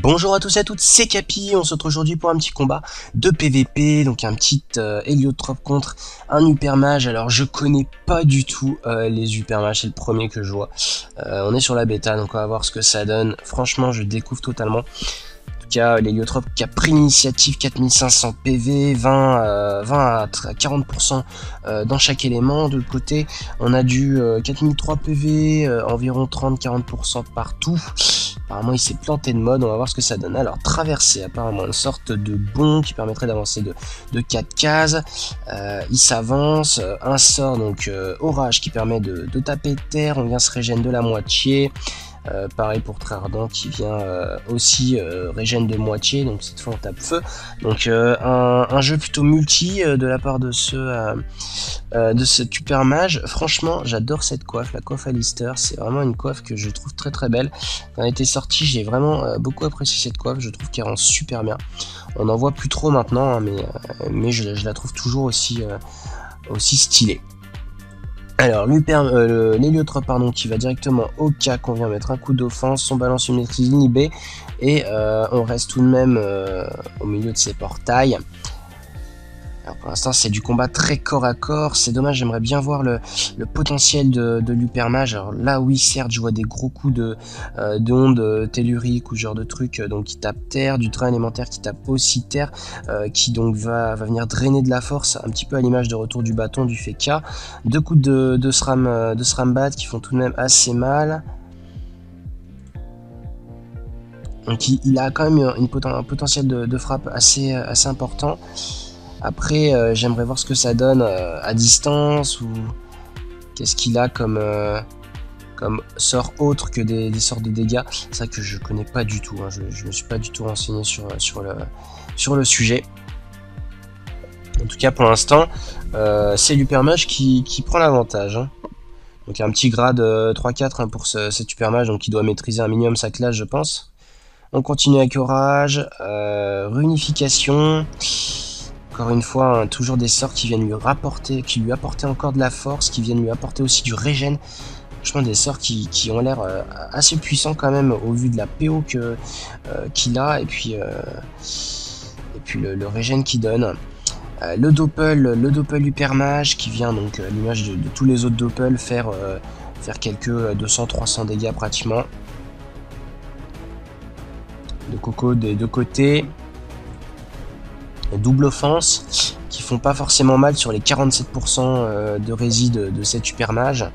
Bonjour à tous et à toutes, c'est Capi, on se retrouve aujourd'hui pour un petit combat de PVP, donc un petit héliotrope contre un hypermage. Alors je connais pas du tout les hypermages, c'est le premier que je vois. On est sur la bêta, donc on va voir ce que ça donne. Franchement je découvre totalement. En tout cas l'héliotrope qui a pris l'initiative, 4500 PV, 20 à 40% dans chaque élément. De l'autre côté on a du 4003 PV, environ 30-40% partout. Apparemment il s'est planté de mode, on va voir ce que ça donne. Alors traversée, apparemment une sorte de bond qui permettrait d'avancer de 4 cases. Il s'avance, un sort donc orage qui permet de taper terre, on vient se régénérer de la moitié. Pareil pour très ardent qui vient aussi régène de moitié, donc cette fois on tape feu. Donc un jeu plutôt multi de la part de de ce super mage. Franchement j'adore cette coiffe, la coiffe Alistair, c'est vraiment une coiffe que je trouve très très belle. Quand elle était sortie j'ai vraiment beaucoup apprécié cette coiffe, je trouve qu'elle rend super bien. On en voit plus trop maintenant hein, mais je la trouve toujours aussi stylée. Alors l'héliotrope qui va directement au cas qu'on vient mettre un coup d'offense, son balance une maîtrise inhibée et on reste tout de même au milieu de ses portails. Alors pour l'instant c'est du combat très corps à corps, c'est dommage, j'aimerais bien voir le potentiel de l'hypermage. Alors là oui certes je vois des gros coups d'ondes telluriques ou ce genre de trucs donc qui tape terre, du train élémentaire qui tape aussi terre, qui donc va venir drainer de la force, un petit peu à l'image de retour du bâton du Feka. Deux coups de SRAM-BAT qui font tout de même assez mal. Donc il a quand même un potentiel de frappe assez important. Après, j'aimerais voir ce que ça donne à distance, ou qu'est-ce qu'il a comme sort autre que des sorts de dégâts. C'est ça que je connais pas du tout, hein. Je me suis pas du tout renseigné sur le sujet. En tout cas, pour l'instant, c'est l'hypermage qui prend l'avantage. Hein. Donc un petit grade 3-4 hein, pour cet hypermage, donc il doit maîtriser un minimum sa classe, je pense. On continue avec orage, réunification. Encore une fois, hein, toujours des sorts qui viennent lui apporter encore de la force, qui viennent lui apporter aussi du régène. Franchement, des sorts qui ont l'air assez puissants quand même au vu de la PO qu'il a et puis le régène qu'il donne. Le doppel hypermage qui vient donc à l'image de tous les autres doppels faire quelques 200-300 dégâts pratiquement. De coco des deux côtés. Double offense qui font pas forcément mal sur les 47% de rési de cet hypermage.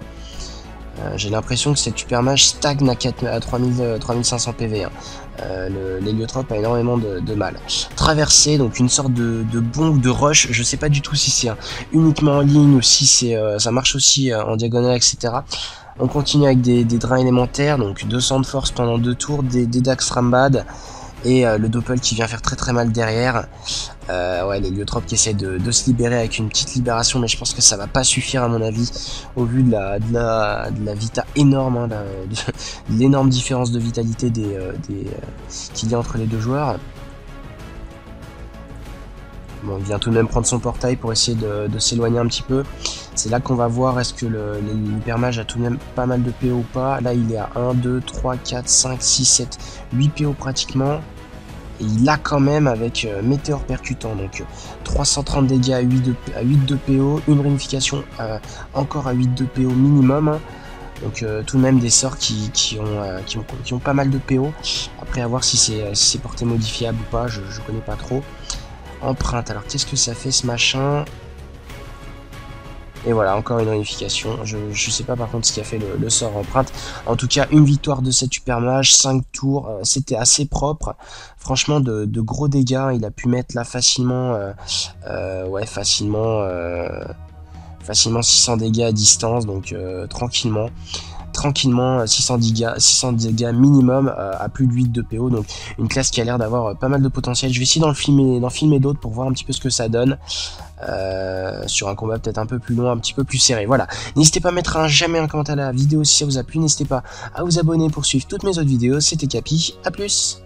J'ai l'impression que cet hypermage stagne à 3500 PV. Hein. L'héliotrope a énormément de mal. Traversée, donc une sorte de bond ou de rush. Je sais pas du tout si c'est uniquement en ligne ou si ça marche aussi en diagonale, etc. On continue avec des drains élémentaires, donc 200 de force pendant 2 tours, des Dax Rambad. Et le doppel qui vient faire très mal derrière. Ouais, l'héliotrope qui essaie de se libérer avec une petite libération, mais je pense que ça va pas suffire à mon avis, au vu de la vita énorme, hein, de l'énorme différence de vitalité qu'il y a entre les deux joueurs. Bon, il vient tout de même prendre son portail pour essayer de s'éloigner un petit peu. C'est là qu'on va voir est-ce que l'hypermage a tout de même pas mal de PO ou pas. Là il est à 1, 2, 3, 4, 5, 6, 7, 8 PO pratiquement. Et il a quand même avec météore percutant, donc 330 dégâts à 8 de PO, une réunification encore à 8 de PO minimum. Hein. Donc tout de même des sorts qui ont pas mal de PO. Après à voir si c'est portée modifiable ou pas, je connais pas trop. Empreinte, alors qu'est-ce que ça fait ce machin? Et voilà, encore une réunification. Je sais pas par contre ce qui a fait le sort empreinte. En tout cas, une victoire de cet hypermage, 5 tours, c'était assez propre. Franchement, de gros dégâts, il a pu mettre là facilement, facilement 600 dégâts à distance, donc tranquillement 600 dégâts minimum à plus de 8 de PO, donc une classe qui a l'air d'avoir pas mal de potentiel. Je vais essayer d'en filmer d'autres pour voir un petit peu ce que ça donne sur un combat peut-être un peu plus long, un petit peu plus serré. Voilà, n'hésitez pas à mettre un j'aime et un commentaire à la vidéo si ça vous a plu, n'hésitez pas à vous abonner pour suivre toutes mes autres vidéos. C'était Capi, à plus.